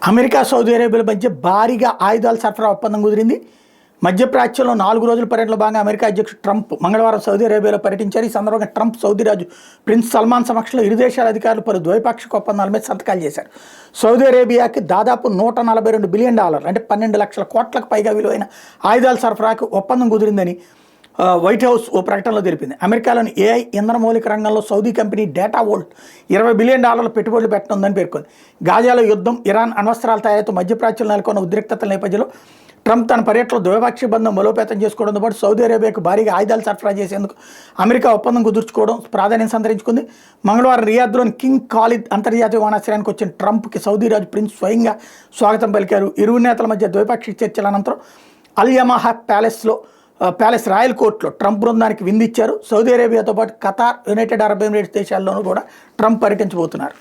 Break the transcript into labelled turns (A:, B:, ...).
A: America Saudi అరేబియాల మధ్య భారీగా ఆయుధాల సరఫరా ఒప్పందం కుదిరింది. మధ్యప్రాచ్యంలో 4 రోజుల పర్యటనలో భాగంగా అమెరికా అధ్యక్షుడు ట్రంప్ మంగళవారం సౌదీ అరేబియాలో పర్యటించారు. ఈ సందర్భంగా ట్రంప్ సౌదీ రాజు ప్రిన్స్ సల్మాన్ సమక్షంలో ఇరు దేశాల అధికారులు పలు ద్వైపాక్షిక ఒప్పందాల మీద సంతకాలు చేశారు. సౌదీ అరేబియాకి దాదాపు $142 బిలియన్ అంటే 12 లక్షల కోట్లకు పైగా విలువైన ఆయుధాల సరఫరాకు ఒప్పందం కుదిరిందని వైట్ హౌస్ ఓ ప్రకటనలో తెలిపింది. అమెరికాలోని ఏఐ ఇంధన మౌలిక రంగంలో Saudi company data volt $20 billion పెట్టుబడులు పెట్టనుందని పేర్కొంది. గాజాలో యుద్ధం, ఇరాన్ అణ్వస్త్రాల తయారీతో మధ్యప్రాచ్యంలో నెలకొన్న ఉద్రిక్తతల నేపథ్యంలో ట్రంప్ తన పర్యటనలో ద్వైపాక్షిక బంధం బలోపేతం చేసుకోవడంతో పాటు సౌదీ అరేబియాకు భారీగా ఆయుధాలు సరఫరా చేసేందుకు అమెరికా ఒప్పందం కుదుర్చుకోవడం ప్రాధాన్యం సంతరించుకుంది. మంగళవారం రియాద్లోని కింగ్ ఖాలిద్ అంతర్జాతీయ విమానాశ్రయానికి వచ్చిన ట్రంప్కి సౌదీ రాజు ప్రిన్స్ స్వయంగా స్వాగతం పలికారు. ఇరువురు నేతల మధ్య ద్వైపాక్షిక చర్చల అనంతరం అల్ యమహా ప్యాలెస్ రాయల్ కోర్టులో ట్రంప్ బృందానికి విందిచ్చారు. సౌదీ అరేబియాతో పాటు ఖతార్, యునైటెడ్ అరబ్ ఎమిరేట్స్ దేశాల్లోనూ కూడా ట్రంప్ పర్యటించబోతున్నారు.